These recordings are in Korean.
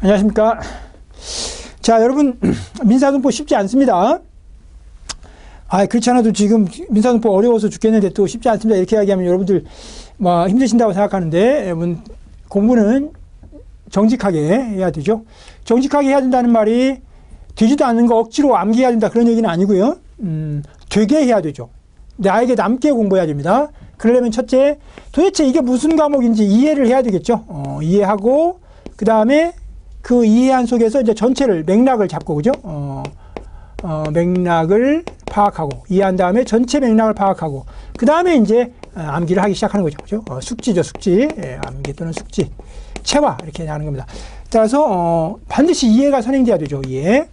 안녕하십니까. 자, 여러분, 민사소송법 쉽지 않습니다. 그렇지 않아도 지금 민사소송법 어려워서 죽겠는데 또 쉽지 않습니다. 이렇게 이야기하면 여러분들 뭐 힘드신다고 생각하는데, 여러분, 공부는 정직하게 해야 되죠. 정직하게 해야 된다는 말이 되지도 않는 거 억지로 암기해야 된다 그런 얘기는 아니고요. 되게 해야 되죠. 나에게 남게 공부해야 됩니다. 그러려면 첫째, 도대체 이게 무슨 과목인지 이해를 해야 되겠죠. 이해하고, 그 다음에 그 이해한 속에서 이제 전체를, 맥락을 잡고, 그죠? 맥락을 파악하고, 이해한 다음에 전체 맥락을 파악하고, 그 다음에 이제 암기를 하기 시작하는 거죠. 그죠? 숙지죠, 숙지. 암기 또는 숙지. 체화, 이렇게 하는 겁니다. 따라서, 반드시 이해가 선행돼야 되죠, 이해.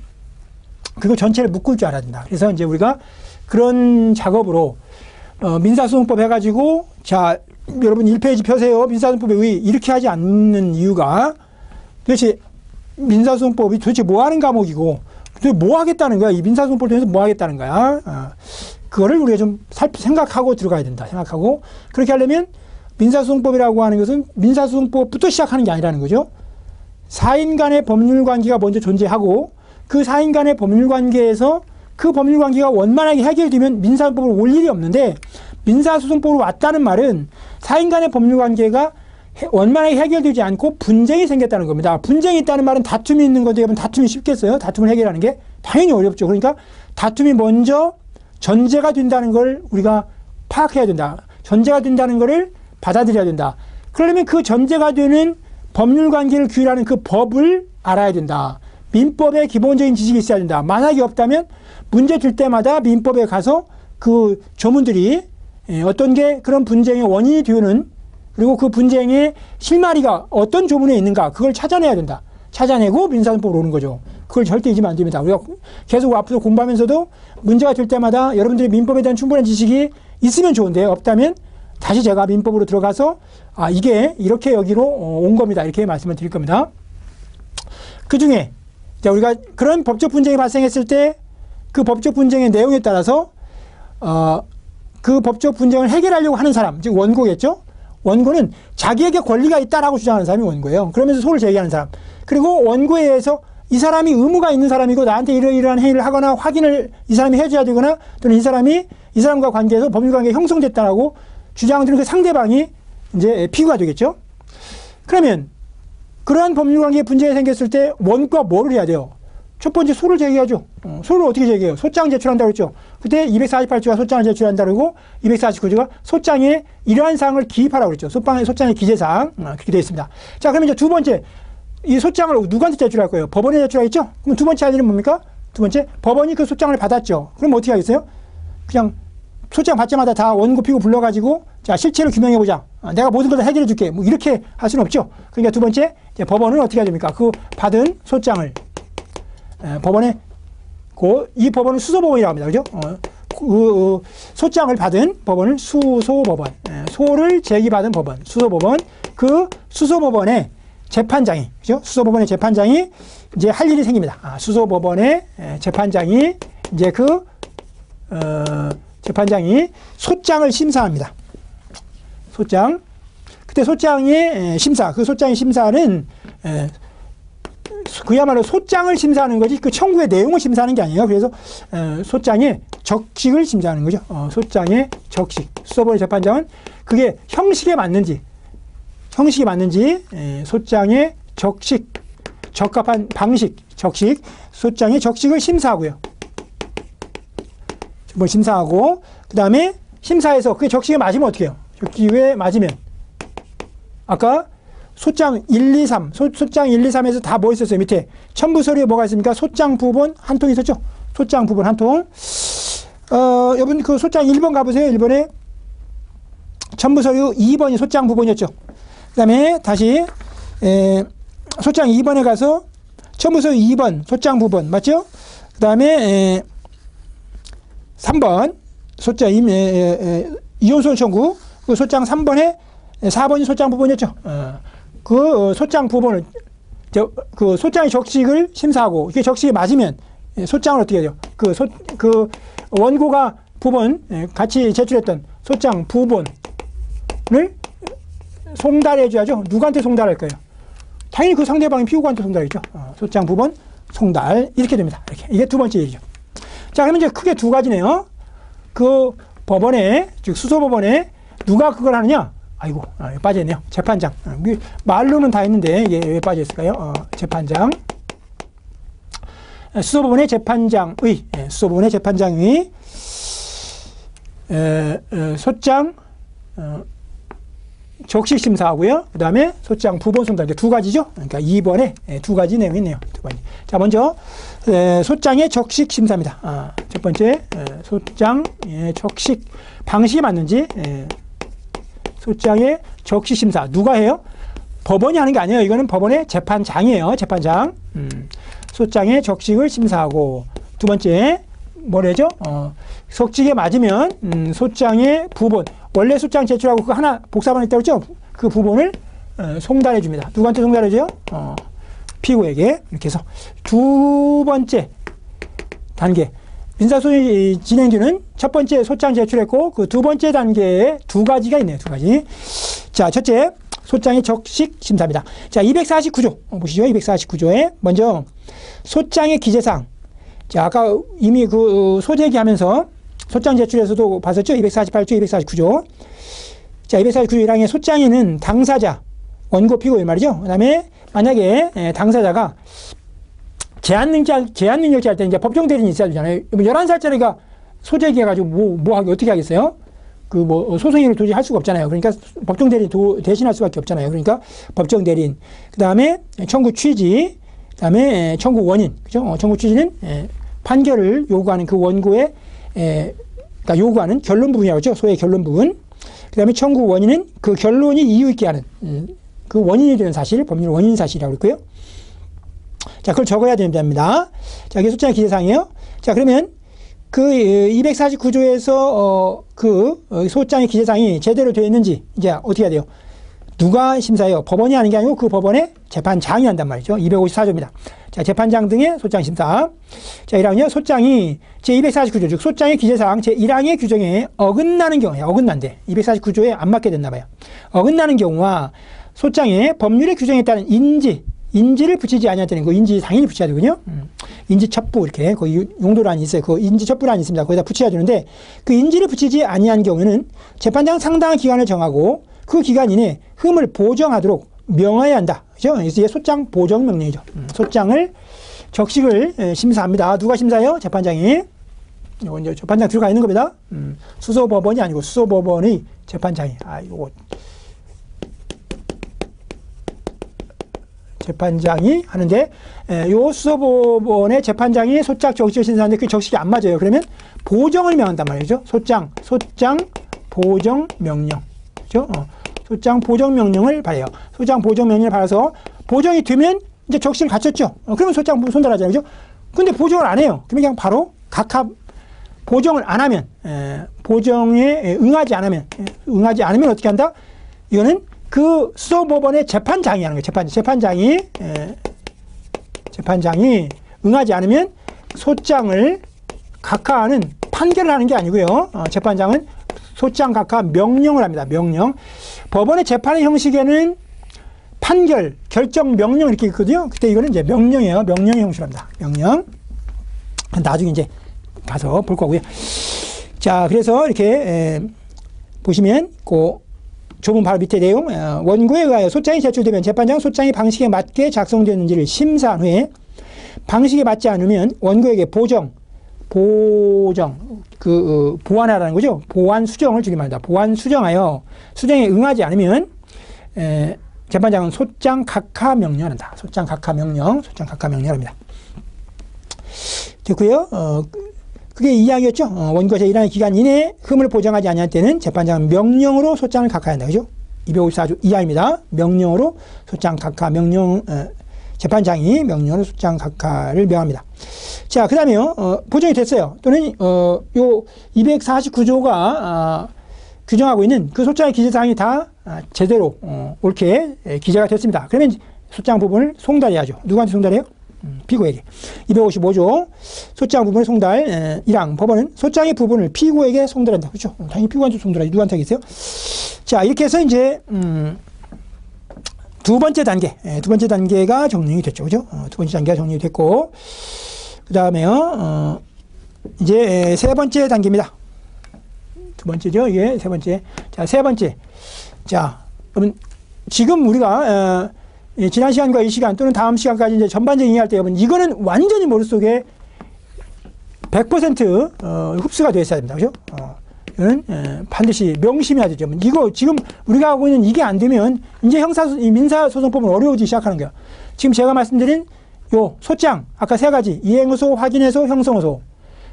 그리고 전체를 묶을 줄 알아야 된다. 그래서 이제 우리가 그런 작업으로, 민사소송법 해가지고, 자, 여러분 1페이지 펴세요. 민사소송법에 의 이렇게 하지 않는 이유가 도대체 민사소송법이 도대체 뭐 하는 과목이고, 도대체 뭐 하겠다는 거야? 이 민사소송법을 통해서 뭐 하겠다는 거야? 그거를 우리가 좀 생각하고 들어가야 된다. 생각하고. 그렇게 하려면 민사소송법이라고 하는 것은 민사소송법부터 시작하는 게 아니라는 거죠. 사인 간의 법률 관계가 먼저 존재하고, 그 사인 간의 법률 관계에서 그 법률 관계가 원만하게 해결되면 민사소송법을 올 일이 없는데, 민사소송법으로 왔다는 말은 사인 간의 법률 관계가 원만하게 해결되지 않고 분쟁이 생겼다는 겁니다. 분쟁이 있다는 말은 다툼이 있는 건데, 여러분 다툼이 쉽겠어요? 다툼을 해결하는 게 당연히 어렵죠. 그러니까 다툼이 먼저 전제가 된다는 걸 우리가 파악해야 된다. 전제가 된다는 것을 받아들여야 된다. 그러려면 그 전제가 되는 법률 관계를 규율하는 그 법을 알아야 된다. 민법의 기본적인 지식이 있어야 된다. 만약에 없다면 문제 될 때마다 민법에 가서 그 조문들이 어떤 게 그런 분쟁의 원인이 되는, 그리고 그 분쟁의 실마리가 어떤 조문에 있는가, 그걸 찾아내야 된다. 찾아내고 민사소송법으로 오는 거죠. 그걸 절대 잊으면 안 됩니다. 우리가 계속 앞으로 공부하면서도 문제가 될 때마다 여러분들이 민법에 대한 충분한 지식이 있으면 좋은데, 없다면 다시 제가 민법으로 들어가서 이게 이렇게 여기로 온 겁니다. 이렇게 말씀을 드릴 겁니다. 그 중에 우리가 그런 법적 분쟁이 발생했을 때 그 법적 분쟁의 내용에 따라서 그 법적 분쟁을 해결하려고 하는 사람, 즉 원고겠죠. 원고는 자기에게 권리가 있다라고 주장하는 사람이 원고예요. 그러면서 소를 제기하는 사람. 그리고 원고에 의해서 이 사람이 의무가 있는 사람이고 나한테 이러이러한 행위를 하거나 확인을 이 사람이 해줘야 되거나, 또는 이 사람과 관계에서 법률관계가 형성됐다라고 주장하는 그 상대방이 이제 피고가 되겠죠. 그러면 그러한 법률관계에 분쟁이 생겼을 때 원고가 뭐를 해야 돼요? 첫 번째, 소를 제기하죠. 소를 어떻게 제기해요? 소장 제출한다고 했죠. 그때 248조가 소장을 제출한다고 그러고 249조가 소장에 이러한 사항을 기입하라고 그랬죠. 소장의 기재사항, 그렇게 되어 있습니다. 자, 그러면 이제 두 번째, 이 소장을 누구한테 제출할 거예요? 법원에 제출하겠죠? 그럼 두 번째 할 일은 뭡니까? 두 번째, 법원이 그 소장을 받았죠. 그럼 어떻게 하겠어요? 그냥 소장 받자마자 다 원고 피고 불러가지고, 자, 실체를 규명해보자. 내가 모든 걸 다 해결해줄게. 뭐 이렇게 할 수는 없죠. 그러니까 두 번째, 이제 법원은 어떻게 해야 됩니까? 그 받은 소장을 법원에, 이 법원은 수소법원이라고 합니다. 그죠? 소장을 받은 법원을 수소법원, 소를 제기받은 법원, 수소법원, 그 수소법원의 재판장이, 그죠? 수소법원의 재판장이 이제 할 일이 생깁니다. 수소법원의 재판장이 이제 재판장이 소장을 심사합니다. 소장. 그때 소장의 심사, 그 소장의 심사는 그야말로 소장을 심사하는 거지 그 청구의 내용을 심사하는 게 아니에요. 그래서 소장의 적식을 심사하는 거죠. 소장의 적식. 수소법원의 재판장은 그게 형식에 맞는지 소장의 적식, 적합한 방식, 적식, 소장의 적식을 심사하고요. 심사하고, 그 다음에 심사에서 그게 적식에 맞으면 어떻게 해요? 적식에 맞으면 아까 소장 1, 2, 3, 소장 1, 2, 3에서 다 뭐 있었어요? 밑에 첨부 서류에 뭐가 있습니까? 소장 부본 한 통 있었죠? 소장 부본 한 통. 여러분 그 소장 1번 가보세요. 1번에 첨부 서류 2번이 소장 부본이었죠. 그 다음에 다시 소장 2번에 가서 첨부 서류 2번 소장 부본 맞죠? 그 다음에 3번 소장 이혼소원 청구, 그 소장 3번에 4번이 소장 부본이었죠. 그 소장 부본을, 그 소장의 적식을 심사하고, 이게 적식이 맞으면 소장을 어떻게 해야 돼요? 그 원고가 부본, 같이 제출했던 소장 부본을 송달해줘야죠. 누구한테 송달할 거예요? 당연히 그 상대방이 피고관한테 송달이죠. 소장 부본 송달 이렇게 됩니다. 이렇게 이게 두 번째 일이죠. 자, 그러면 이제 크게 두 가지네요. 그 법원에 즉 수소법원에 누가 그걸 하느냐? 아이고 빠져있네요. 재판장. 말로는 다 했는데 이게 왜 빠져있을까요? 재판장. 수소법원의 재판장의 수소법원의 재판장의 소장 적식 심사하고요. 그 다음에 소장 부본 송달 두 가지죠. 그러니까 2번에 두 가지 내용이 있네요. 두 가지. 자, 먼저 소장의 적식 심사입니다. 첫 번째 소장의 적식 방식이 맞는지 소장의 적식 심사 누가 해요? 법원이 하는 게 아니에요. 이거는 법원의 재판장이에요. 재판장. 소장의 적식을 심사하고 두 번째 뭐래죠? 적식에 맞으면 소장의 부본 원래 소장 제출하고 그 하나 복사만 했다고 했죠? 그 부본을 송달해 줍니다. 누구한테 송달해 줘요? 피고에게. 이렇게 해서 두 번째 단계 민사소송이 진행되는 첫 번째 소장 제출했고 그 두 번째 단계에 두 가지가 있네요. 두 가지. 자, 첫째 소장의 적식 심사입니다. 자, 249조 보시죠. 249조에 먼저 소장의 기재사항. 자, 아까 이미 그 소재기 하면서 소장 제출에서도 봤었죠? 248조, 249조. 자, 249조 1항의 소장에는 당사자, 원고 피고인 말이죠. 그 다음에 만약에 당사자가 제한 능력자 할 때 이제 법정 대리인이 있어야 되잖아요. 11살짜리가 소재기 해가지고 뭐 하기 어떻게 하겠어요? 그 뭐 소송인을 도저히 할 수가 없잖아요. 그러니까 법정 대리인 대신할 수밖에 없잖아요. 그러니까 법정 대리인. 그 다음에 청구 취지, 그 다음에 청구 원인. 그죠? 청구 취지는 판결을 요구하는 그 원고의 그러니까 요구하는 결론 부분이라고 하죠. 소의 결론 부분. 그 다음에 청구 원인은 그 결론이 이유 있게 하는 그 원인이 되는 사실, 법률 원인 사실이라고 그랬고요. 자, 그걸 적어야 됩니다. 자, 이게 소장의 기재사항이에요. 자, 그러면 그 249조에서 그 소장의 기재사항이 제대로 되어 있는지 이제 어떻게 해야 돼요? 누가 심사해요? 법원이 하는 게 아니고 그 법원의 재판장이 한단 말이죠. 254조입니다. 자, 재판장 등의 소장 심사. 자, 1항이요. 소장이 제249조, 즉 소장의 기재사항 제1항의 규정에 어긋나는 경우에 어긋난데 249조에 안 맞게 됐나 봐요. 어긋나는 경우와 소장의 법률의 규정에 따른 인지를 붙이지 아니할 때는 그 인지 당연히 붙여야 되거든요. 인지 첩부 이렇게 거기 용도란이 있어요. 그 인지 첩부란이 있습니다. 거기다 붙여야 되는데 그 인지를 붙이지 아니한 경우에는 재판장 상당한 기간을 정하고 그 기간 이내 흠을 보정하도록 명하여야 한다. 그죠? 이게 소장 보정 명령이죠. 소장을 적식을 심사합니다. 누가 심사해요? 재판장이. 이거 이제 재판장 들어가 있는 겁니다. 수소법원이 아니고 수소법원의 재판장이. 요거 재판장이 하는데 요 수소법원의 재판장이 소장 적식을 심사하는데 그 적식이 안 맞아요. 그러면 보정을 명한단 말이죠. 소장 보정 명령. 그죠? 소장 보정 명령을 발해요. 소장 보정 명령을 발해서 보정이 되면 이제 적식을 갖췄죠. 그러면 소장 손달하잖아요. 그죠? 근데 보정을 안 해요. 그러면 그냥 바로 각합 보정을 안 하면 보정에 응하지 않으면 어떻게 한다? 이거는 그 수소법원의 재판장이 하는 거예요. 재판장이 응하지 않으면 소장을 각하하는 판결을 하는 게 아니고요. 재판장은 소장 각하 명령을 합니다. 명령. 법원의 재판의 형식에는 판결, 결정, 명령 이렇게 있거든요. 그때 이거는 이제 명령이에요. 명령의 형식을 합니다. 명령. 나중에 이제 가서 볼 거고요. 자, 그래서 이렇게 보시면 그 조문 바로 밑에 내용 원고에 의하여 소장이 제출되면 재판장 소장이 방식에 맞게 작성되는지를 심사한 후에 방식에 맞지 않으면 원고에게 보완하라는 거죠. 보완 수정을 주기 말입니다. 보완 수정하여 수정에 응하지 않으면 재판장은 소장 각하 명령을 한다. 소장 각하 명령을 합니다. 됐고요. 그게 이야기였죠. 원고가 제1항의 기간 이내에 흠을 보정하지 아니할 때는 재판장은 명령으로 소장을 각하해야 한다. 그죠? 254조 이하입니다. 명령으로 소장 각하 명령, 재판장이 명령으로 소장 각하를 명합니다. 자, 그 다음에요. 보정이 됐어요. 또는, 요 249조가, 규정하고 있는 그 소장의 기재사항이 다 제대로, 옳게 기재가 됐습니다. 그러면 소장 부분을 송달해야죠. 누구한테 송달해요? 피고에게. 255조 소장 부분의 송달 1항 법원은 소장의 부분을 피고에게 송달한다. 그렇죠? 당연히 피고한테 송달하지 누구한테 하겠어요? 자, 이렇게 해서 이제 두 번째 단계, 두 번째 단계가 정리가 됐죠. 그죠? 두 번째 단계가 정리가 됐고, 그 다음에요, 이제 세 번째 단계입니다. 두 번째죠. 이게 세 번째. 자, 세 번째. 자, 그러면 지금 우리가, 지난 시간과 이 시간 또는 다음 시간까지 이제 전반적인 얘기할 때 여러분, 이거는 완전히 머릿속에 100% 흡수가 되어 있어야 됩니다. 그죠? 이거는 반드시 명심해야 되죠. 이거 지금 우리가 하고 있는 이게 안 되면 이제 민사소송법은 어려워지기 시작하는 거예요. 지금 제가 말씀드린 요 소장, 아까 세 가지, 이행호소, 확인해소, 형성호소.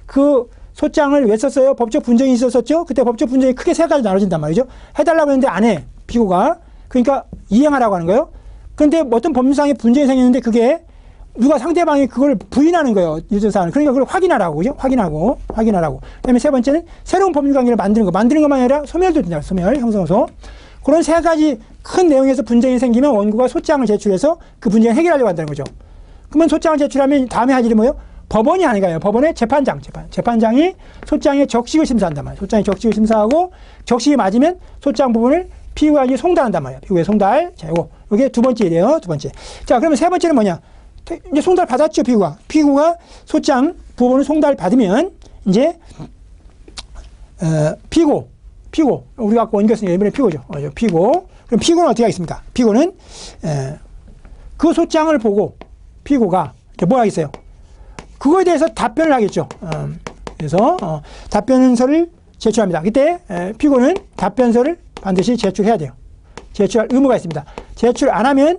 그 소장을 왜 썼어요? 법적 분쟁이 있었었죠? 그때 법적 분쟁이 크게 세 가지 나눠진단 말이죠. 해달라고 했는데 안 해, 피고가. 그러니까 이행하라고 하는 거예요. 그런데 어떤 법률상의 분쟁이 생겼는데 그게 누가 상대방이 그걸 부인하는 거예요. 유죄사항을. 그러니까 그걸 확인하라고, 그죠? 확인하라고. 그 다음에 세 번째는 새로운 법률관계를 만드는 거. 만드는 것만 아니라 소멸도 된다. 소멸, 형성호소. 그런 세 가지 큰 내용에서 분쟁이 생기면 원고가 소장을 제출해서 그 분쟁을 해결하려고 한다는 거죠. 그러면 소장을 제출하면 다음에 할 일이 뭐예요? 법원이 아니가요. 법원의 재판장이 소장의 적식을 심사한단 말이에요. 소장의 적식을 심사하고 적식이 맞으면 소장 부분을 피고가 이제 송달한단 말이에요. 피고의 송달. 자, 요게 두 번째 일이에요. 두 번째. 자, 그러면 세 번째는 뭐냐? 이제 송달 받았죠, 피고가. 피고가 소장 부분을 송달 받으면 이제 피고. 우리가 아까 원고했으니까 이번에 피고죠. 피고. 그럼 피고는 어떻게 하겠습니까? 피고는 그 소장을 보고 피고가 뭐 하겠어요? 그거에 대해서 답변을 하겠죠. 그래서 답변서를 제출합니다. 그때 피고는 답변서를 반드시 제출해야 돼요. 제출할 의무가 있습니다. 제출 안 하면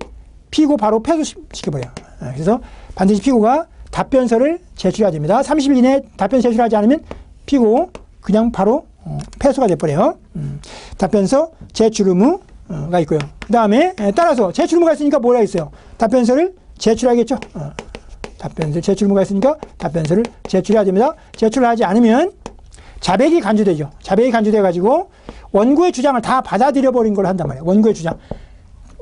피고 바로 패소시켜버려요. 그래서 반드시 피고가 답변서를 제출해야 됩니다. 30일 이내에 답변 제출하지 않으면 피고 그냥 바로 패소가 돼버려요. 답변서 제출 의무가 있고요. 그 다음에 따라서 제출 의무가 있으니까 뭐라 했어요? 답변서를 제출하겠죠. 답변서 제출 의무가 있으니까 답변서를 제출해야 됩니다. 제출을 하지 않으면 자백이 간주되죠. 자백이 간주돼가지고 원고의 주장을 다 받아들여 버린 걸 한단 말이에요. 원고의 주장.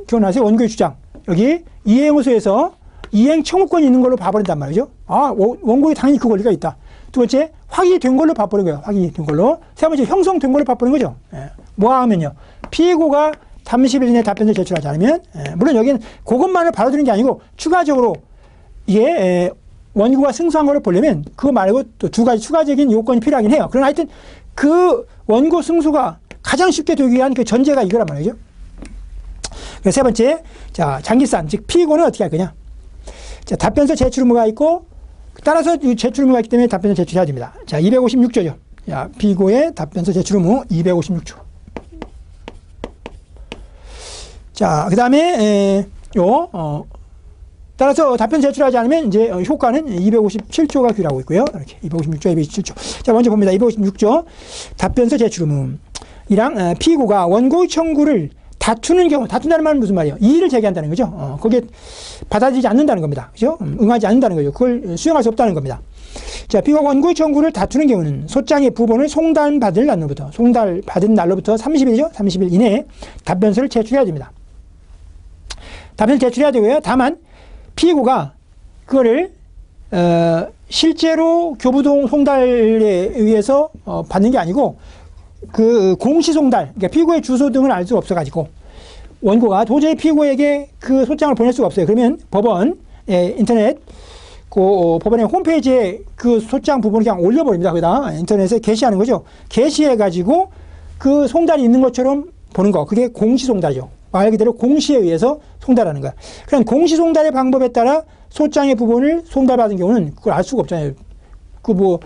기억나세요? 원고의 주장. 여기 이행호소에서 이행 청구권이 있는 걸로 봐버린단 말이죠. 원고에 당연히 그 권리가 있다. 두 번째, 확인이 된 걸로 봐버린 거예요. 확인이 된 걸로. 세 번째, 형성된 걸로 봐버린 거죠. 뭐 하면요. 피고가 30일 이내에 답변을 제출하지 않으면, 물론 여기는 그것만을 받아들이는 게 아니고, 추가적으로, 이게, 원고가 승소한 걸 보려면, 그거 말고 또 두 가지 추가적인 요건이 필요하긴 해요. 그러나 하여튼, 그 원고 승소가 가장 쉽게 되기 위한 그 전제가 이거란 말이죠. 세 번째, 자, 장기산, 즉, 피고는 어떻게 할 거냐. 자, 답변서 제출 의무가 있고, 따라서 제출 의무가 있기 때문에 답변서 제출해야 됩니다. 자, 256조죠. 자, 피고의 답변서 제출 의무 256조. 자, 그 다음에, 따라서 답변 제출하지 않으면 이제 효과는 257조가 규율하고 있고요. 이렇게 256조, 257조. 자, 먼저 봅니다. 256조. 답변서 제출 의무이랑 피고가 원고의 청구를 다투는 경우, 다툰다는 말은 무슨 말이에요? 이의를 제기한다는 거죠. 거기에 받아들이지 않는다는 겁니다. 그죠? 응하지 않는다는 거죠. 그걸 수용할 수 없다는 겁니다. 자, 피고가 원고의 청구를 다투는 경우는 소장의 부본을 송달받은 날로부터 30일이죠? 30일 이내에 답변서를 제출해야 됩니다. 답변을 제출해야 되고요. 다만, 피고가 그거를, 실제로 교부동 송달에 의해서 받는 게 아니고, 그 공시송달, 그러니까 피고의 주소 등을 알 수 없어가지고 원고가 도저히 피고에게 그 소장을 보낼 수가 없어요. 그러면 법원 인터넷 그 법원의 홈페이지에 그 소장 부분을 그냥 올려버립니다. 거기다 인터넷에 게시하는 거죠. 게시해가지고 그 송달이 있는 것처럼 보는 거, 그게 공시송달이죠. 말 그대로 공시에 의해서 송달하는 거야. 그런 공시송달의 방법에 따라 소장의 부분을 송달받은 경우는 그걸 알 수가 없잖아요. 그 뭐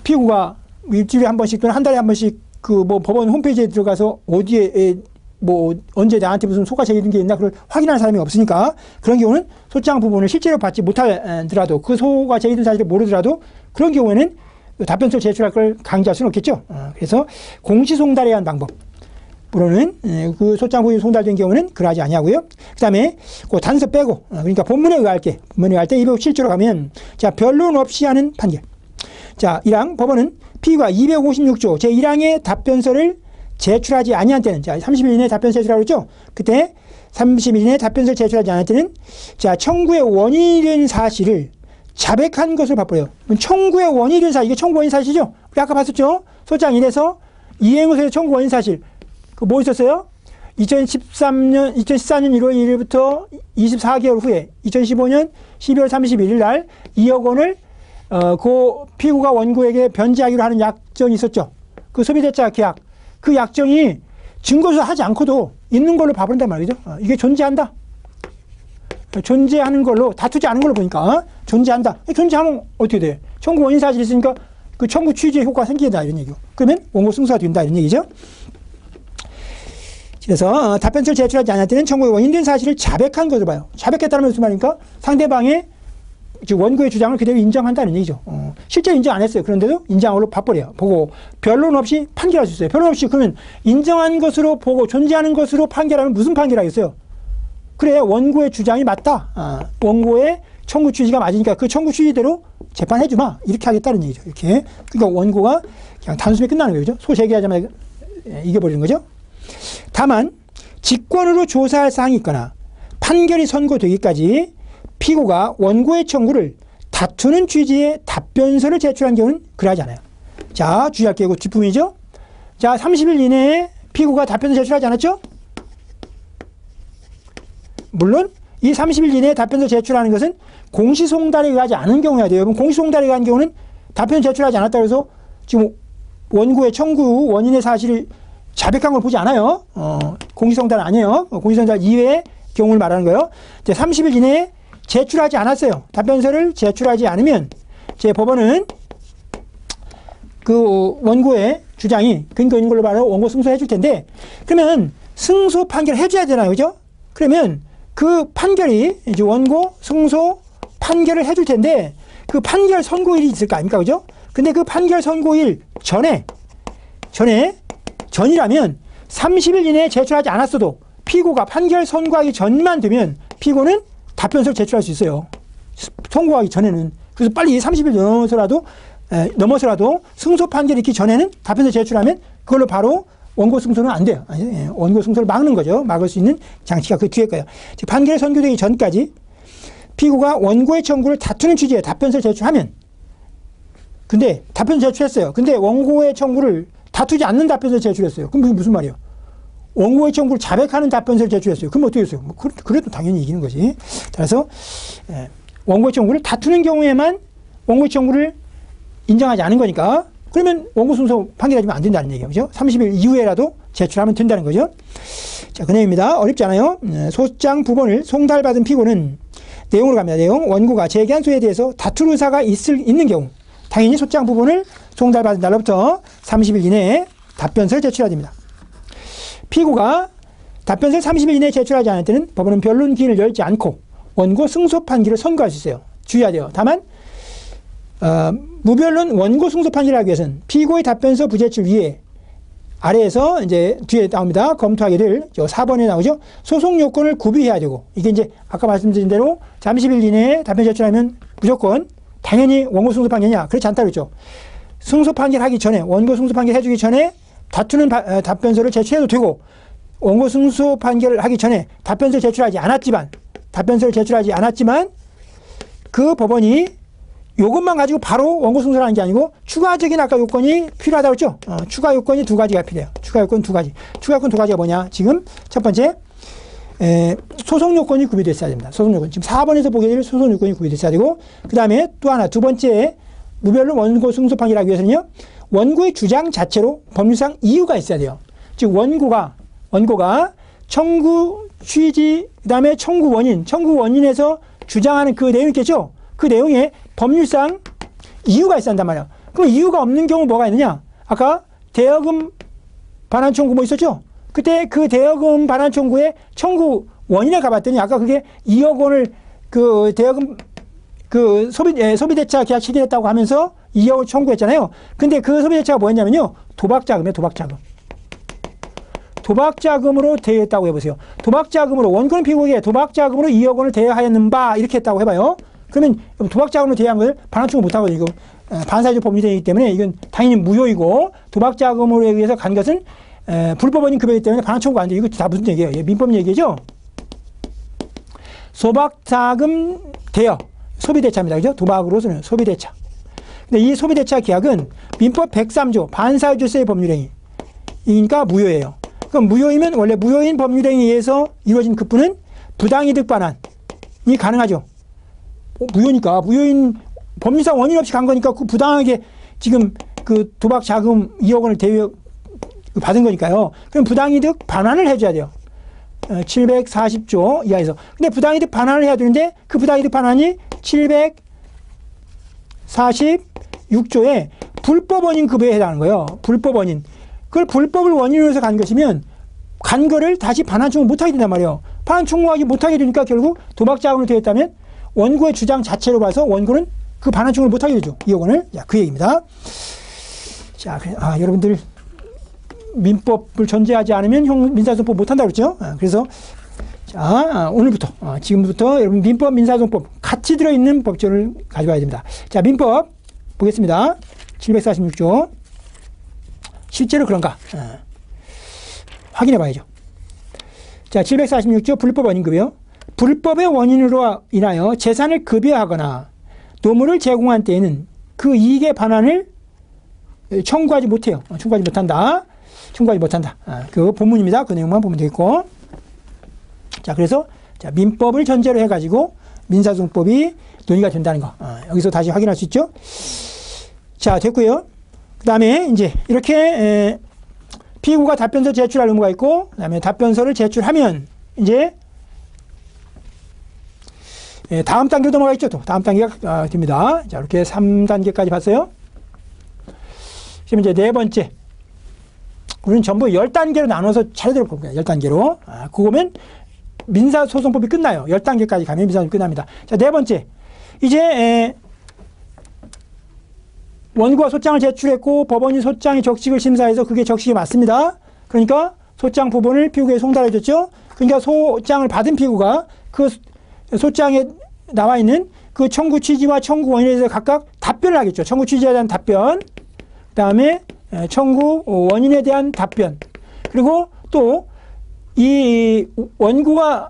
피고가 일주일에 한 번씩 또는 한 달에 한 번씩 그 뭐 법원 홈페이지에 들어가서 어디에 뭐 언제 나한테 무슨 소가 제기된 게 있나 그걸 확인할 사람이 없으니까 그런 경우는 소장 부분을 실제로 받지 못하더라도 그 소가 제기된 사실을 모르더라도 그런 경우에는 답변서를 제출할 걸 강제할 수는 없겠죠. 그래서 공시송달에 의한 방법으로는 그 소장 부분이 송달된 경우는 그러하지 아니하고요. 그 다음에 그 단서 빼고 그러니까 본문에 의할 때 257조로 가면 자 변론 없이 하는 판결. 자 1항 법원은 피고가 256조 제1항의 답변서를 제출하지 아니한 때는 자 30일 이내에 답변서 제출하고 있죠. 그때 30일 이내에 답변서를 제출하지 않을 때는 자 청구의 원인이 된 사실을 자백한 것을 봐버려요. 청구의 원인이 된 사실, 이게 청구 원인 사실이죠. 우리 아까 봤었죠. 소장 1에서 이행호소의 청구 원인 사실 그 뭐 있었어요? 2014년 1월 1일부터 24개월 후에 2015년 12월 31일 날 2억 원을 그 피고가 원고에게 변제하기로 하는 약정이 있었죠. 그 소비대차 계약. 그 약정이 증거조사 하지 않고도 있는 걸로 봐버린단 말이죠. 이게 존재한다. 존재하는 걸로, 다투지 않은 걸로 보니까 존재한다. 존재하면 어떻게 돼? 청구 원인 사실이 있으니까 그 청구 취지의 효과가 생긴다 이런 얘기고. 그러면 원고 승소가 된다 이런 얘기죠. 그래서 답변서를 제출하지 않을 때는 청구의 원인된 사실을 자백한 것으로 봐요. 자백했다는 무슨 말입니까? 상대방의 원고의 주장을 그대로 인정한다는 얘기죠. 실제 인정 안 했어요. 그런데도 인정한 걸로 봐버려요. 보고 변론 없이 판결할 수 있어요. 변론 없이 그러면 인정한 것으로 보고 존재하는 것으로 판결하면 무슨 판결하겠어요? 그래 원고의 주장이 맞다. 원고의 청구 취지가 맞으니까 그 청구 취지대로 재판해주마. 이렇게 하겠다는 얘기죠. 이렇게. 그러니까 원고가 그냥 단숨에 끝나는 거죠. 소재기하자마자 이겨버리는 거죠. 다만 직권으로 조사할 사항이 있거나 판결이 선고되기까지 피고가 원고의 청구를 다투는 취지의 답변서를 제출한 경우는 그러하지 않아요. 자, 주의할 게 이거 뒷부분이죠. 자, 30일 이내에 피고가 답변서 제출하지 않았죠? 물론 이 30일 이내에 답변서 제출하는 것은 공시송달에 의하지 않은 경우여야 돼요. 여러분 공시송달에 의한 경우는 답변서 제출하지 않았다고 해서 지금 원고의 청구 원인의 사실을 자백한 걸 보지 않아요. 공시송달은 아니에요. 공시송달 이외의 경우를 말하는 거예요. 이제 30일 이내에 제출하지 않았어요. 답변서를 제출하지 않으면 제 법원은 그 원고의 주장이 근거 있는 걸로 말하고 원고 승소해 줄 텐데 그러면 승소 판결을 해줘야 되나요? 그죠? 그러면 그 판결이 이제 원고 승소 판결을 해줄 텐데 그 판결 선고일이 있을 거 아닙니까? 그죠? 근데 그 판결 선고일 전이라면 30일 이내에 제출하지 않았어도 피고가 판결 선고하기 전만 되면 피고는 답변서를 제출할 수 있어요. 선고하기 전에는. 그래서 빨리 30일 넘어서라도 승소 판결이 있기 전에는 답변서 제출하면 그걸로 바로 원고 승소는 안 돼요. 원고 승소를 막는 거죠. 막을 수 있는 장치가 그 뒤에 거예요. 판결이 선고되기 전까지 피고가 원고의 청구를 다투는 취지의 답변서를 제출하면 근데 답변서 제출했어요. 근데 원고의 청구를 다투지 않는 답변서를 제출했어요. 그럼 그게 무슨 말이에요? 원고의 청구를 자백하는 답변서를 제출했어요. 그럼 어떻게 했어요? 뭐 그래도 당연히 이기는 거지. 그래서 원고의 청구를 다투는 경우에만 원고의 청구를 인정하지 않은 거니까 그러면 원고 승소 판결하지면 안 된다는 얘기죠. 그죠? 30일 이후에라도 제출하면 된다는 거죠. 자, 그 내용입니다. 어렵지 않아요. 소장 부본을 송달받은 피고는 내용으로 갑니다. 내용. 원고가 제기한 소에 대해서 다툴 의사가 있는 경우 당연히 소장 부본을 송달받은 날로부터 30일 이내에 답변서를 제출해야 됩니다. 피고가 답변서를 30일 이내에 제출하지 않을 때는 법원은 변론 기일을 열지 않고 원고 승소 판결을 선고할 수 있어요. 주의해야 돼요. 다만 무변론 원고 승소 판결을 하기 위해서는 피고의 답변서 부제출 위에 아래에서 이제 뒤에 나옵니다. 검토하기를 4번에 나오죠. 소송 요건을 구비해야 되고 이게 이제 아까 말씀드린 대로 30일 이내에 답변 제출하면 무조건 당연히 원고 승소 판결이냐? 그렇지 않다고 했죠. 승소 판결하기 전에 원고 승소 판결 해주기 전에 다투는 답변서를 제출해도 되고 원고 승소 판결을 하기 전에 답변서를 제출하지 않았지만 그 법원이 요것만 가지고 바로 원고 승소를 하는 게 아니고 추가적인 아까 요건이 필요하다고 했죠. 추가 요건이 두 가지가 필요해요. 추가 요건 두 가지. 추가 요건 두 가지가 뭐냐? 지금 첫 번째 소송 요건이 구비되어 있어야 됩니다. 소송 요건. 지금 4번에서 보게 될 소송 요건이 구비되어 있어야 되고 그 다음에 또 하나 두 번째 무변론 원고 승소 판결하기 위해서는요. 원고의 주장 자체로 법률상 이유가 있어야 돼요. 즉 원고가 청구 취지 그다음에 청구 원인에서 주장하는 그 내용 있겠죠. 그 내용에 법률상 이유가 있어야 한단 말이야. 그럼 이유가 없는 경우 뭐가 있느냐? 아까 대여금 반환 청구 뭐 있었죠? 그때 그 대여금 반환 청구의 청구 원인에 가봤더니 아까 그게 2억 원을 그 대여금 그 소비대차 계약 체결했다고 하면서 2억을 청구했잖아요. 근데 그 소비대차가 뭐였냐면요. 도박자금이에요. 도박자금으로 대여했다고 해보세요. 도박자금으로 원고는 피고에게 도박자금으로 2억 원을 대여하였는 바 이렇게 했다고 해봐요. 그러면 도박자금으로 대여한 걸 반환 청구 못하거든요. 이거 반사회적 법률이기 때문에 이건 당연히 무효이고 도박자금으로 의해서 간 것은 불법원인 급여이기 때문에 반환 청구가 안 돼요. 이거 다 무슨 얘기예요? 민법 얘기죠. 소박자금 대여 소비대차입니다. 그죠? 도박으로서는 소비대차. 근데 이 소비대차 계약은 민법 103조 반사회주세의 법률행위. 이니까 무효예요. 그럼 무효이면 원래 무효인 법률행위에 의해서 이루어진 급부는 부당이득 반환이 가능하죠. 무효니까, 무효인 법률상 원인 없이 간 거니까 그 부당하게 지금 그 도박 자금 2억 원을 대여 받은 거니까요. 그럼 부당이득 반환을 해줘야 돼요. 740조 이하에서. 근데 부당이득 반환을 해야 되는데 그 부당이득 반환이 746조에 불법 원인 급여에 해당하는 거예요. 불법 원인. 그걸 불법을 원인으로 해서 간 것이면 간 거를 다시 반환 청구 못하게 된단 말이에요. 반환 청구하기 못하게 되니까 결국 도박 자금으로 되었다면 원고의 주장 자체로 봐서 원고는 그 반환 청구를 못하게 되죠. 2억 원을. 자, 그 얘기입니다. 자, 여러분들 민법을 전제하지 않으면 민사소송법 못한다고 그랬죠. 그래서 자, 오늘부터 지금부터 여러분 민법, 민사소송법 같이 들어있는 법조를 가져와야 됩니다. 자, 민법 보겠습니다. 746조. 실제로 그런가? 확인해 봐야죠. 자, 746조 불법 원인급여. 불법의 원인으로 인하여 재산을 급여하거나 노무를 제공한 때에는 그 이익의 반환을 청구하지 못해요. 청구하지 못한다. 청구하지 못한다. 그 본문입니다. 그 내용만 보면 되겠고. 자, 그래서 자, 민법을 전제로 해가지고 민사소송법이 논의가 된다는 거. 여기서 다시 확인할 수 있죠. 자, 됐고요. 그 다음에 이제 이렇게 피고가 답변서 제출할 의무가 있고, 그 다음에 답변서를 제출하면 이제 다음 단계로 넘어가 있죠. 또 다음 단계가 됩니다. 자, 이렇게 3단계까지 봤어요. 지금 이제 네 번째. 우리는 전부 10단계로 나눠서 차례대로 볼 거예요. 10단계로. 그거면 민사소송법이 끝나요. 10단계까지 가면 민사소송법이 끝납니다. 자, 네 번째. 이제 원고가 소장을 제출했고 법원이 소장의 적식을 심사해서 그게 적식이 맞습니다. 그러니까 소장 부분을 피고에게 송달해 줬죠. 그러니까 소장을 받은 피고가 그 소장에 나와 있는 그 청구 취지와 청구 원인에 대해서 각각 답변을 하겠죠. 청구 취지에 대한 답변, 그 다음에 청구 원인에 대한 답변, 그리고 또 이 원고가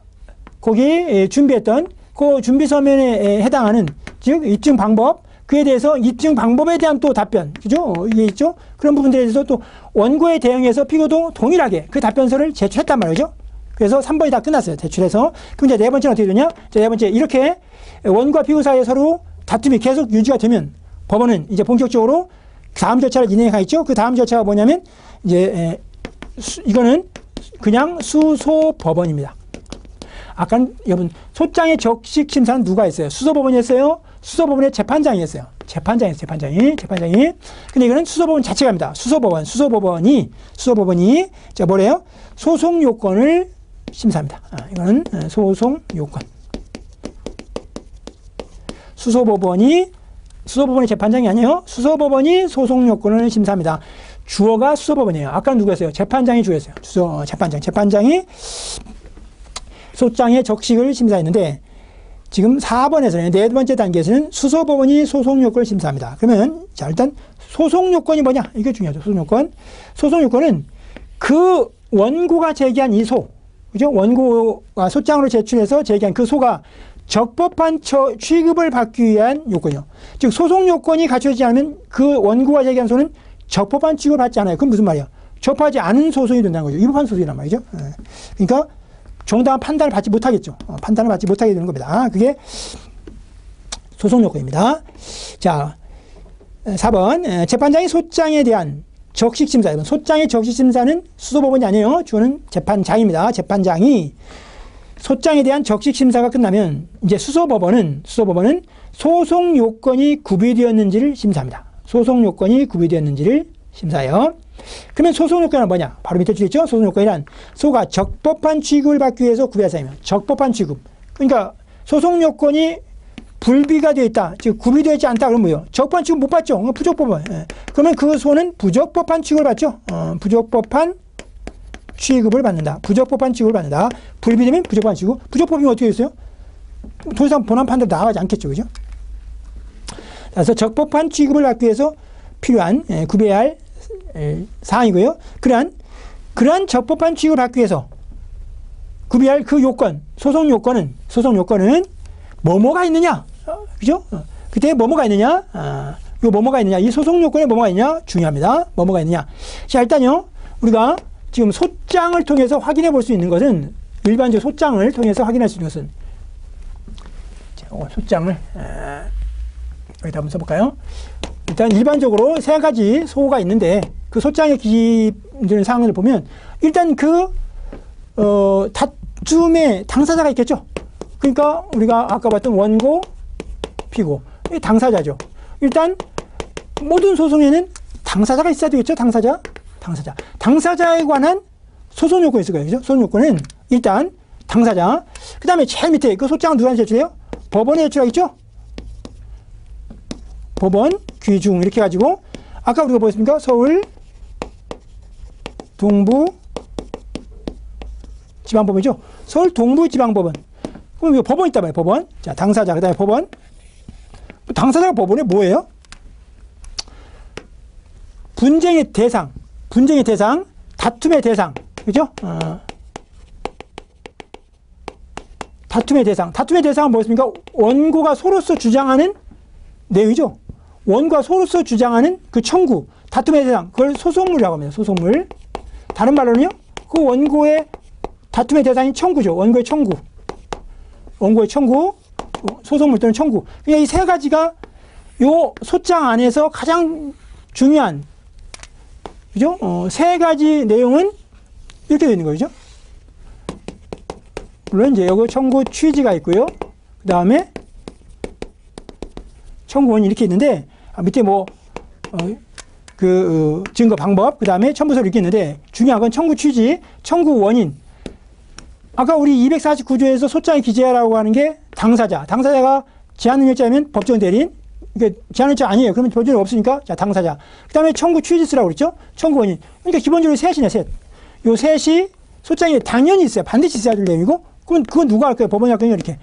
거기 준비했던 그 준비 서면에 해당하는 즉 입증 방법, 그에 대해서 입증 방법에 대한 또 답변, 그죠? 이게 있죠? 그런 부분들에 대해서 또 원고에 대응해서 피고도 동일하게 그 답변서를 제출했단 말이죠. 그래서 3번이 다 끝났어요. 제출해서. 그럼 이제 네 번째는 어떻게 되냐? 네 번째, 이렇게 원고와 피고 사이에 서로 다툼이 계속 유지가 되면 법원은 이제 본격적으로 다음 절차를 진행하겠죠. 그 다음 절차가 뭐냐면 이제 이거는 그냥 수소법원입니다. 아까 여러분 소장의 적식 심사는 누가 했어요? 수소법원이 했어요? 수소법원의 재판장이 했어요. 재판장이. 근데 이거는 수소법원 자체가 합니다. 수소법원이 자, 뭐래요? 소송 요건을 심사합니다. 이거는 소송 요건. 수소법원의 재판장이 아니에요. 수소법원이 소송 요건을 심사합니다. 주어가 수소법원이에요. 아까는 누구였어요? 재판장이 주였어요. 재판장이 소장의 적식을 심사했는데 지금 4번에서는 네 번째 단계에서는 수소법원이 소송 요건을 심사합니다. 그러면 자, 일단 소송 요건이 뭐냐? 이게 중요하죠. 소송 요건은 그 원고가 제기한 이 소, 그죠? 원고가 소장으로 제출해서 제기한 그 소가 적법한 취급을 받기 위한 요건이요. 즉 소송 요건이 갖춰지지 않으면 그 원고가 제기한 소는 적법한 취급을 받지 않아요. 그건 무슨 말이야? 적법하지 않은 소송이 된다는 거죠. 위법한 소송이란 말이죠. 그러니까 정당한 판단을 받지 못하겠죠. 판단을 받지 못하게 되는 겁니다. 그게 소송 요건입니다. 자, 4번 재판장이 소장에 대한 적식심사. 소장의 적식심사는 수소법원이 아니에요. 주어는 재판장입니다. 재판장이 소장에 대한 적식심사가 끝나면 이제 수소법원은 소송 요건이 구비되었는지를 심사합니다. 소송 요건이 구비되었는지를 심사해요. 그러면 소송 요건은 뭐냐? 바로 밑에 주겠죠? 소송 요건이란 소가 적법한 취급을 받기 위해서 구비한 사항이면 적법한 취급. 그러니까 소송 요건이 불비가 되어 있다. 즉 구비되어 있지 않다. 그러면 뭐예요? 적법한 취급 못 받죠. 부적법한. 그러면 그 소는 부적법한 취급을 받죠. 부적법한 취급을 받는다. 부적법한 취급을 받는다. 불비되면 부적법한 취급. 부적법이면 어떻게 됐어요? 더 이상 본안 판단 나가지 않겠죠. 그죠? 그래서 적법한 취급을 받기 위해서 필요한 구비해야 할 사항이고요. 그러한 적법한 취급을 받기 위해서 구비할 그 요건, 소송 요건은 뭐뭐가 있느냐? 그죠? 그때 뭐뭐가 있느냐? 요 뭐뭐가 있느냐? 이 소송 요건에 뭐뭐가 있느냐? 중요합니다. 뭐뭐가 있느냐? 자, 일단요. 우리가 지금 소장을 통해서 확인해 볼 수 있는 것은, 일반적 소장을 통해서 확인할 수 있는 것은, 자, 소장을 여기다 한번 써볼까요? 일단 일반적으로 세 가지 소가 있는데, 그 소장의 기준되는 사항을 보면, 일단 다툼의 당사자가 있겠죠? 그러니까 우리가 아까 봤던 원고, 피고, 당사자죠. 일단 모든 소송에는 당사자가 있어야 되겠죠? 당사자에 관한 소송 요건이 있을 거예요. 그죠? 소송 요건은 일단 당사자. 그 다음에 제일 밑에 그 소장은 누구한테 제출해요? 법원에 제출하겠죠? 법원, 귀중 이렇게 해가지고 아까 우리가 보였습니까? 서울 동부지방법원이죠. 서울 동부지방법원. 그럼 이거 법원 있단 말이에요. 법원. 자, 당사자, 그 다음에 법원. 당사자가 법원에 뭐예요? 분쟁의 대상, 다툼의 대상. 그죠? 다툼의 대상은 뭐였습니까? 원고가 소로서 주장하는 내용이죠. 원고가 소로서 주장하는 그 청구, 다툼의 대상, 그걸 소송물이라고 합니다. 소송물. 다른 말로는요, 그 원고의 다툼의 대상이 청구죠. 원고의 청구, 소송물 또는 청구. 그러니까 이 세 가지가 요 소장 안에서 가장 중요한, 그죠? 세 가지 내용은 이렇게 되는 거죠. 물론 이제 여기 청구 취지가 있고요. 그 다음에 청구원이 이렇게 있는데, 밑에 증거 방법, 그 다음에 첨부서를 이렇게 있는데, 중요한 건 청구 취지, 청구 원인. 아까 우리 249조에서 소장의 기재라고 하는 게 당사자가 제한능력자면 법정 대리인, 이게 제한능력자 아니에요. 그러면 법정이 없으니까, 자, 당사자. 그 다음에 청구 취지수라고 그랬죠? 청구 원인. 그러니까 기본적으로 셋이네, 셋. 요 셋이 소장에 당연히 있어요. 반드시 있어야 될 내용이고, 그건 누가 할 거예요? 법원이 할 거예요? 이렇게.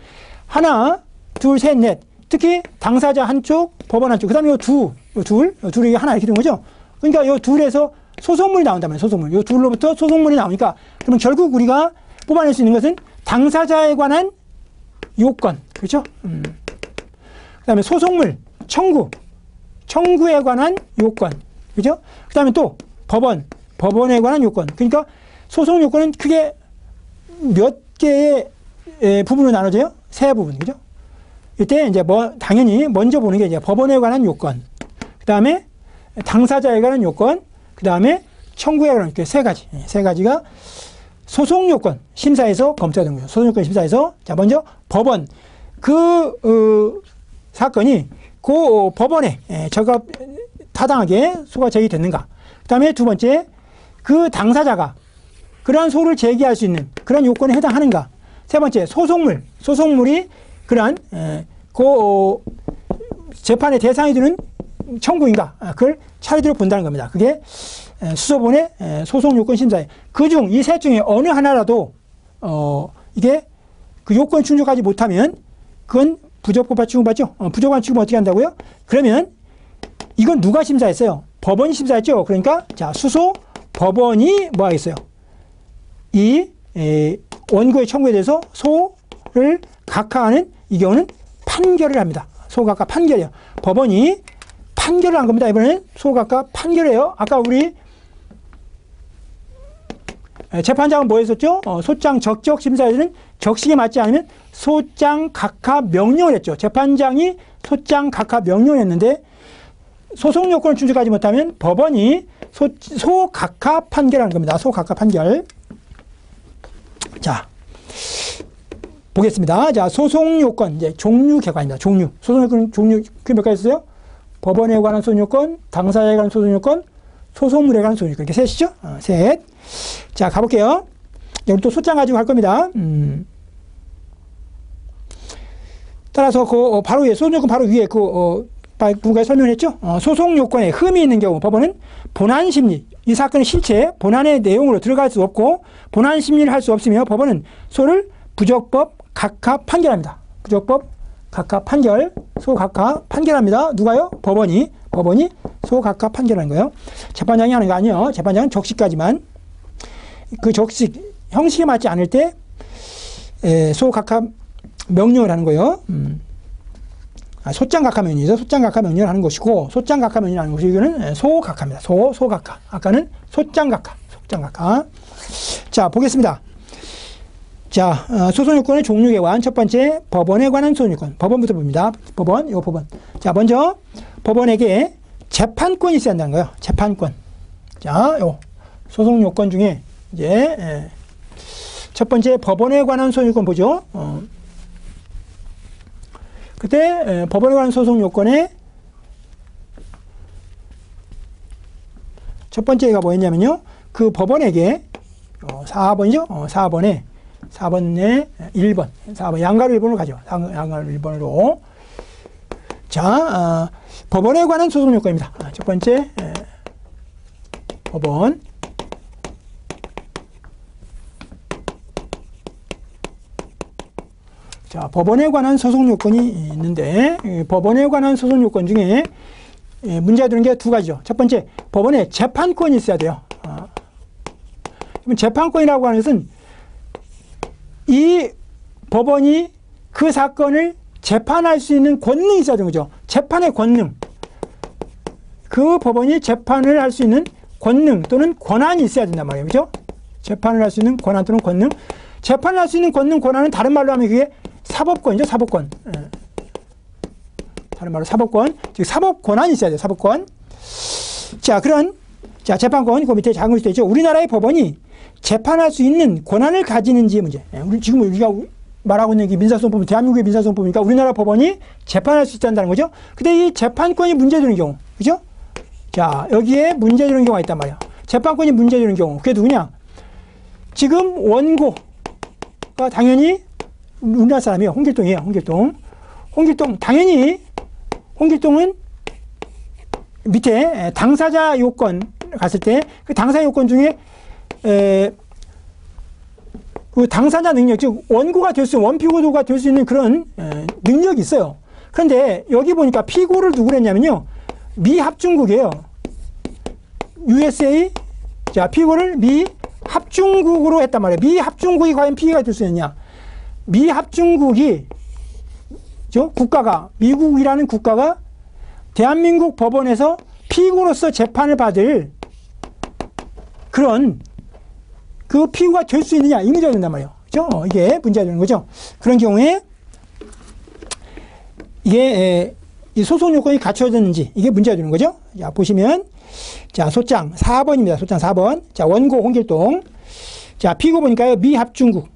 하나, 둘, 셋, 넷. 특히 당사자 한쪽, 법원 한쪽. 그 다음에 둘이 하나 이렇게 된 거죠? 그러니까 요 둘에서 소송물이 나온단 말이에요. 소송물. 요 둘로부터 소송물이 나오니까, 그러면 결국 우리가 뽑아낼 수 있는 것은 당사자에 관한 요건. 그렇죠? 그 다음에 소송물, 청구에 관한 요건. 그죠? 그 다음에 또 법원에 관한 요건. 그러니까 소송 요건은 크게 몇 개의 부분으로 나눠져요? 세 부분. 그죠? 이때 이제 당연히 먼저 보는 게 이제 법원에 관한 요건. 그 다음에 당사자에 관한 요건. 그 다음에 청구에 관한 요건. 세 가지가 소송 요건 심사에서 검토하는 거예요. 소송 요건 심사에서. 자, 먼저 법원. 사건이 법원에 적합 타당하게 소가 제기됐는가. 그 다음에 두 번째, 그 당사자가 그러한 소를 제기할 수 있는 그런 요건에 해당하는가. 세 번째, 소송물이 그러한 재판의 대상이 되는 청구인가. 그걸 차례대로 본다는 겁니다. 그게 수소본의 소송 요건 심사에. 그중 이 셋 중에 어느 하나라도 이게 그 요건 충족하지 못하면 그건 부적법한 취급받죠. 부적법한 취급은 어떻게 한다고요? 그러면 이건 누가 심사했어요? 법원이 심사했죠. 그러니까 자, 수소 법원이 뭐 하겠어요? 이 원고의 청구에 대해서 소를 각하하는 이 경우는 판결을 합니다. 소각하 판결이에요. 법원이 판결을 한 겁니다. 이번에는 소각하 판결이에요. 아까 우리 재판장은 뭐 했었죠? 소장 적적 심사에서는 적식에 맞지 않으면 소장 각하 명령을 했죠. 재판장이 소장 각하 명령을 했는데 소송 요건을 충족하지 못하면 법원이 소각하 판결하는 겁니다. 소각하 판결. 자, 보겠습니다. 자, 소송 요건 이제 종류 개관입니다. 종류. 소송 요건 종류 그 몇 가지 있어요? 법원에 관한 소송 요건, 당사자에 관한 소송 요건, 소송물에 관한 소송 요건. 이렇게 셋이죠? 셋. 자, 가볼게요. 여기 또 소장 가지고 갈 겁니다. 따라서 바로 위에 소송 요건 바로 위에 누가 설명했죠? 소송 요건에 흠이 있는 경우 법원은 본안 심리, 이 사건의 실체, 본안의 내용으로 들어갈 수 없고 본안 심리를 할 수 없으며 법원은 소를 부적법 각하 판결합니다. 부적법 각하 판결, 소각하 판결합니다. 누가요? 법원이 소각하 판결하는 거예요. 재판장이 하는 거 아니에요. 재판장은 적시까지만. 그 적식 형식에 맞지 않을 때 소각하 명령을 하는 거예요. 소장 각하 명령이죠. 소장 각하 명령을 하는 것이고, 소장 각하 명령을 하는 것이 이거는 소각하입니다. 소각하. 아까는 소장 각하. 속장 각하. 자, 보겠습니다. 자, 소송요건의 종류 개관. 첫 번째, 법원에 관한 소송요건. 법원부터 봅니다. 법원, 요 법원. 자, 먼저, 법원에게 재판권이 있어야 한다는 거예요. 재판권. 자, 요 소송요건 중에, 이제, 첫 번째, 법원에 관한 소송요건 보죠. 그때, 법원에 관한 소송요건에 첫 번째가 뭐였냐면요. 그 법원에게, 4번이죠. 4번에 1번. 4번. 양가로 1번으로 가죠. 양가로 1번으로. 자, 법원에 관한 소송 요건입니다. 첫 번째, 법원. 자, 법원에 관한 소송 요건이 있는데, 법원에 관한 소송 요건 중에 문제가 되는 게 두 가지죠. 첫 번째, 법원에 재판권이 있어야 돼요. 재판권이라고 하는 것은 이 법원이 그 사건을 재판할 수 있는 권능이 있어야 되는 거죠. 재판의 권능. 그 법원이 재판을 할 수 있는 권능 또는 권한이 있어야 된단 말이에요. 그죠? 재판을 할 수 있는 권한 또는 권능. 재판을 할 수 있는 권능, 권한은 다른 말로 하면 그게 사법권이죠. 사법권. 다른 말로 사법권. 즉, 사법 권한이 있어야 돼요. 사법권. 자, 자, 재판권. 그 밑에 작은 글씨 있죠. 우리나라의 법원이 재판할 수 있는 권한을 가지는지 문제. 지금 우리가 말하고 있는 게 민사소송법, 대한민국의 민사소송법이니까 우리나라 법원이 재판할 수 있다는 거죠. 근데 이 재판권이 문제되는 경우, 그죠? 자, 여기에 문제되는 경우가 있단 말이야. 재판권이 문제되는 경우, 그게 누구냐? 지금 원고가 당연히 우리나라 사람이에요. 홍길동이에요. 홍길동, 당연히 홍길동은 밑에 당사자 요건 갔을 때 그 당사자 요건 중에 그 당사자 능력, 즉 원고가 될 수 있는, 원피고가 될 수 있는 그런 능력이 있어요. 그런데 여기 보니까 피고를 누구 했냐면요, 미합중국이에요. USA. 자, 피고를 미합중국으로 했단 말이에요. 미합중국이 과연 피해가 될 수 있느냐? 미합중국이 국가가, 미국이라는 국가가 대한민국 법원에서 피고로서 재판을 받을 그런 그 피고가 될 수 있느냐, 이 문제가 된단 말이에요. 그죠? 이게 문제가 되는 거죠. 그런 경우에 이게 이 소송 요건이 갖춰졌는지 이게 문제가 되는 거죠. 자, 보시면 자, 소장 4번입니다. 소장 4번. 자, 원고 홍길동. 자, 피고 보니까요, 미합중국.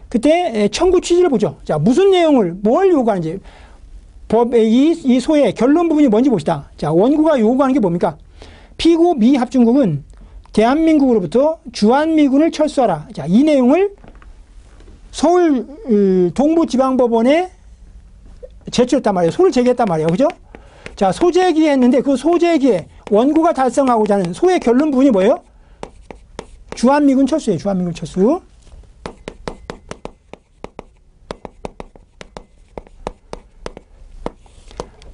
그때 청구 취지를 보죠. 자, 무슨 내용을, 뭘 요구하는지. 이 소의 결론 부분이 뭔지 봅시다. 자, 원고가 요구하는 게 뭡니까? 피고 미합중국은 대한민국으로부터 주한미군을 철수하라. 자, 이 내용을 서울 동부지방법원에 제출했단 말이에요. 소를 제기했단 말이에요. 그죠? 자, 소제기했는데 그 소제기에 원고가 달성하고자 하는 소의 결론 부분이 뭐예요? 주한미군 철수예요. 주한미군 철수.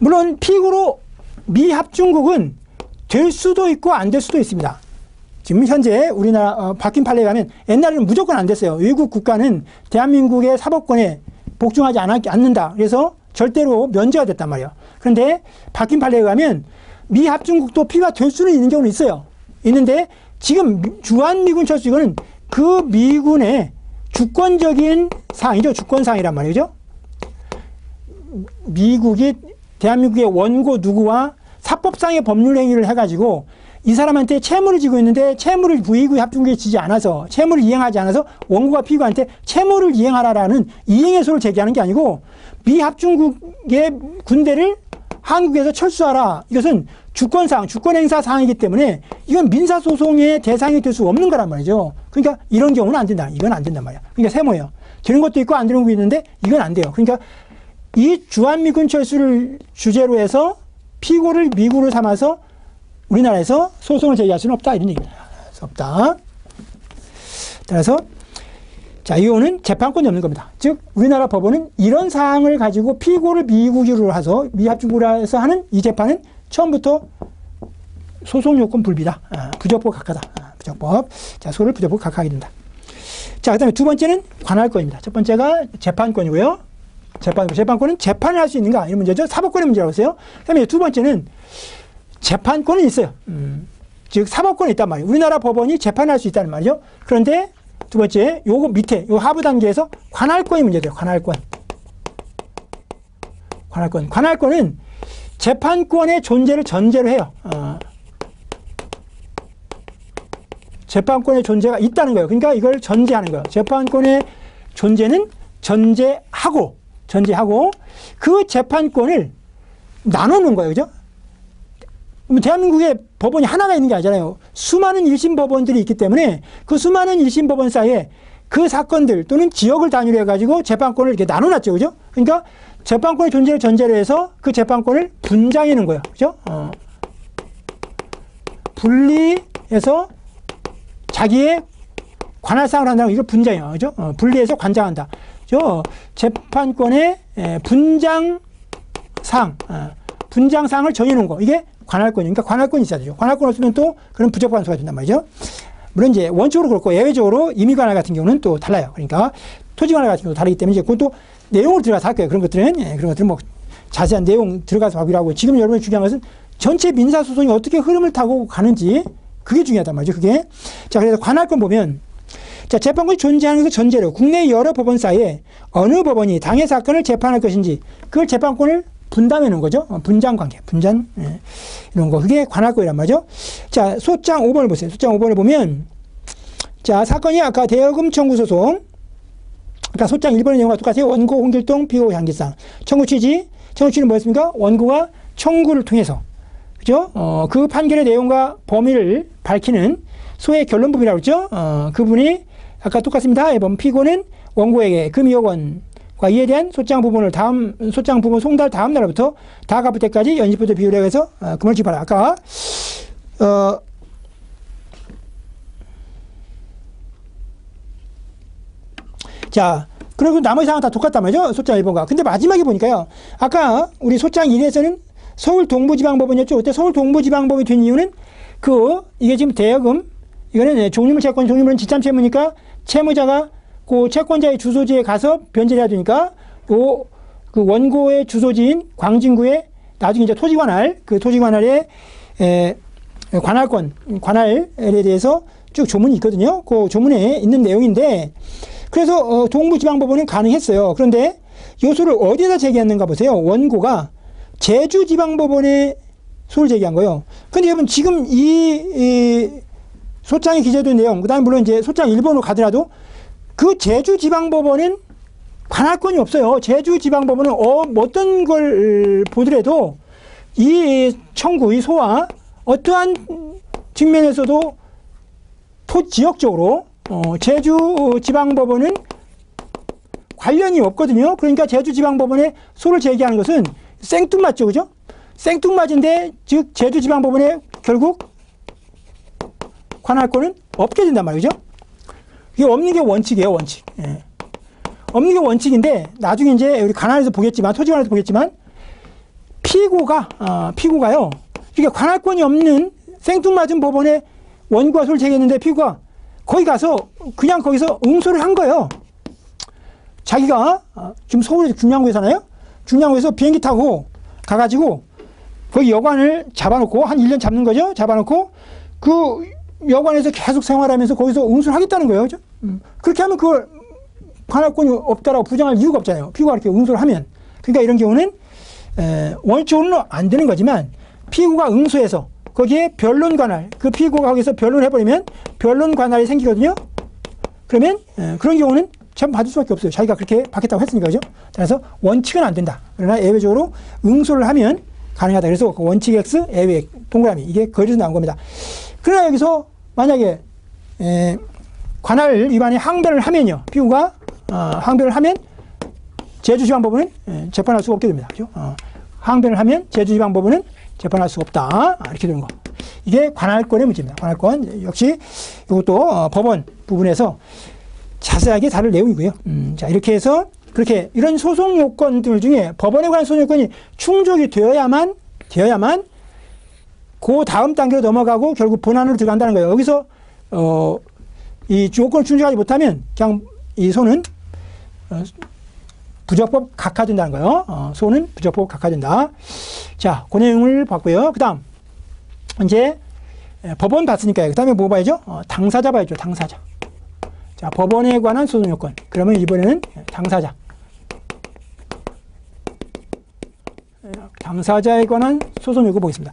물론 피고로 미합중국은 될 수도 있고 안 될 수도 있습니다. 지금 현재 우리나라 바뀐 판례에 가면 옛날에는 무조건 안 됐어요. 외국 국가는 대한민국의 사법권에 복종하지 않는다. 그래서 절대로 면제가 됐단 말이에요. 그런데 바뀐 판례에 가면 미합중국도 피가 될 수는 있는 경우는 있어요. 있는데 지금 주한미군 철수, 이거는 그 미군의 주권적인 사항이죠. 주권사항이란 말이죠. 미국이 대한민국의 원고 누구와 사법상의 법률 행위를 해가지고 이 사람한테 채무를 지고 있는데 채무를 부의구의 합중국에 지지 않아서, 채무를 이행하지 않아서 원고가 피고한테 채무를 이행하라라는 이행의 소를 제기하는 게 아니고 미합중국의 군대를 한국에서 철수하라. 이것은 주권사항, 주권행사 사항이기 때문에 이건 민사소송의 대상이 될 수 없는 거란 말이죠. 그러니까 이런 경우는 안 된다. 이건 안 된단 말이야. 그러니까 세모예요. 되는 것도 있고 안 되는 것도 있는데 이건 안 돼요. 그러니까 이 주한미군 철수를 주제로 해서 피고를 미국으로 삼아서 우리나라에서 소송을 제기할 수는 없다. 이런 얘기입니다. 없다. 따라서 자, 이거는 재판권이 없는 겁니다. 즉 우리나라 법원은 이런 사항을 가지고 피고를 미국으로 해서 미합중국으로 해서 하는 이 재판은 처음부터 소송요건 불비다. 부적법 각하다. 부적법. 자, 소를 부적법 각하하게 된다. 자, 그 다음에 두 번째는 관할권입니다. 첫 번째가 재판권이고요. 재판권은 재판을 할 수 있는가? 이런 문제죠. 사법권의 문제라고 했어요. 그 다음에 두 번째는 재판권은 있어요. 즉 사법권이 있단 말이에요. 우리나라 법원이 재판할 수 있다는 말이죠. 그런데 두 번째, 요거 밑에 요 하부 단계에서 관할권이 문제돼요. 관할권. 관할권은 재판권의 존재를 전제로 해요. 재판권의 존재가 있다는 거예요. 그러니까 이걸 전제하는 거예요. 재판권의 존재는 전제하고 그 재판권을 나누는 거예요. 그죠? 대한민국에 법원이 하나가 있는 게 아니잖아요. 수많은 1심 법원들이 있기 때문에 그 수많은 1심 법원 사이에 그 사건들 또는 지역을 단위로 해가지고 재판권을 이렇게 나눠놨죠. 그죠? 그러니까 재판권의 존재를 전제로 해서 그 재판권을 분장해 놓은 거예요. 그죠? 분리해서 자기의 관할사항을 한다는 거, 이걸 분장해요. 그죠? 분리해서 관장한다. 재판권의 분장사항, 분장사항을 정해놓은 거. 이게 관할권이니까 그러니까 관할권이 있어야 되죠. 관할권 없으면 또 그런 부적반수가 된단 말이죠. 물론 이제 원칙으로 그렇고 예외적으로 임의관할 같은 경우는 또 달라요. 그러니까 토지관할 같은 경우도 다르기 때문에 이제 그것도 내용을 들어가서 할 거예요. 그런 것들은. 그런 것들은 뭐 자세한 내용 들어가서 하기로 하고 지금 여러분이 중요한 것은 전체 민사소송이 어떻게 흐름을 타고 가는지 그게 중요하단 말이죠. 그게. 자, 그래서 관할권 보면 자, 재판권이 존재하는 것을 전제로 국내 여러 법원 사이에 어느 법원이 당해 사건을 재판할 것인지 그걸 재판권을 분담해 놓은 거죠. 분장 관계, 이런 거. 그게 관할권이란 말이죠. 자, 소장 5번을 보세요. 소장 5번을 보면, 자, 사건이 아까 대여금 청구 소송. 그러니까 소장 1번의 내용과 똑같아요. 원고, 홍길동, 피고, 향기상. 청구 취지는 뭐였습니까? 원고가 청구를 통해서, 그죠? 그 판결의 내용과 범위를 밝히는 소의 결론 부분이라고 그랬죠? 그 부분이 아까 똑같습니다. 이번 피고는 원고에게 금 2억 원, 이에 대한 소장 부분 송달 다음 날부터 다 갚을 때까지 연시부터 비율에 의해서 금을 지급하라. 아까 자, 그리고 나머지 상황 다 똑같단 말이죠. 소장 1번과. 근데 마지막에 보니까요. 아까 우리 소장 1에서는 서울 동부지방법원이었죠. 그때 서울 동부지방법원이 된 이유는 이게 지금 대여금, 이거는 종류물 채권, 종류물은 지참 채무니까 채무자가 그 채권자의 주소지에 가서 변제를 해야 되니까 그 원고의 주소지인 광진구에 나중에 이제 토지관할, 그 토지관할의 관할에 대해서 쭉 조문이 있거든요. 그 조문에 있는 내용인데 그래서 동부지방법원은 가능했어요. 그런데 요소를 어디에다 제기했는가 보세요. 원고가 제주지방법원에 소를 제기한 거예요. 근데 여러분 지금 이 소장에 기재된 내용, 그 다음에 물론 이제 소장 1번으로 가더라도 그 제주지방법원은 관할권이 없어요. 제주지방법원은 어떤 걸 보더라도 이 청구, 이 소와 어떠한 측면에서도 지역적으로 제주지방법원은 관련이 없거든요. 그러니까 제주지방법원에 소를 제기하는 것은 생뚱맞죠. 그죠? 생뚱맞은데 즉 제주지방법원에 결국 관할권은 없게 된단 말이죠. 이게 없는 게 원칙이에요, 원칙. 예. 없는 게 원칙인데, 나중에 이제 우리 관할에서 보겠지만, 토지관에서 보겠지만, 피고가요, 이게 관할권이 없는 생뚱맞은 법원에 원고가 소를 제기했는데, 피고가 거기 가서, 그냥 거기서 응소를 한 거예요. 자기가, 지금 서울에서 중량구에 사나요? 중량구에서 비행기 타고 가가지고, 거기 여관을 잡아놓고, 한 1년 잡는 거죠? 잡아놓고, 그 여관에서 계속 생활하면서 거기서 응수를 하겠다는 거예요. 그죠? 그렇게 하면 그걸 관할권이 없다라고 부정할 이유가 없잖아요. 피고가 이렇게 응수를 하면. 그러니까 이런 경우는 원칙으로는 안 되는 거지만 피고가 응수해서 거기에 변론 관할, 그 피고가 거기서 변론을 해버리면 변론 관할이 생기거든요. 그러면 그런 경우는 참 받을 수밖에 없어요. 자기가 그렇게 받겠다고 했으니까. 그죠? 그래서 원칙은 안 된다. 그러나 예외적으로 응수를 하면 가능하다. 그래서 그 원칙 X, 예외 동그라미, 이게 거기서 나온 겁니다. 그러나 여기서 만약에 관할 위반에 항변을 하면요, 피고가 항변을 하면 제주지방법원은 재판할 수가 없게 됩니다. 그죠? 항변을 하면 제주지방법원은 재판할 수가 없다. 이렇게 되는 거. 이게 관할권의 문제입니다. 관할권 역시 이것도 법원 부분에서 자세하게 다룰 내용이고요. 자, 이렇게 해서 그렇게 이런 소송 요건들 중에 법원에 관한 소송 요건이 충족이 되어야만 그 다음 단계로 넘어가고 결국 본안으로 들어간다는 거예요. 여기서 이 요건을 충족하지 못하면 그냥 이 소는 부적법 각하된다는 거예요. 소는 부적법 각하된다. 자, 그 내용을 봤고요. 그 다음 이제 법원 봤으니까요. 그 다음에 뭐 봐야죠? 당사자 봐야죠. 당사자. 자, 법원에 관한 소송 요건. 그러면 이번에는 당사자. 당사자에 관한 소송 요건 보겠습니다.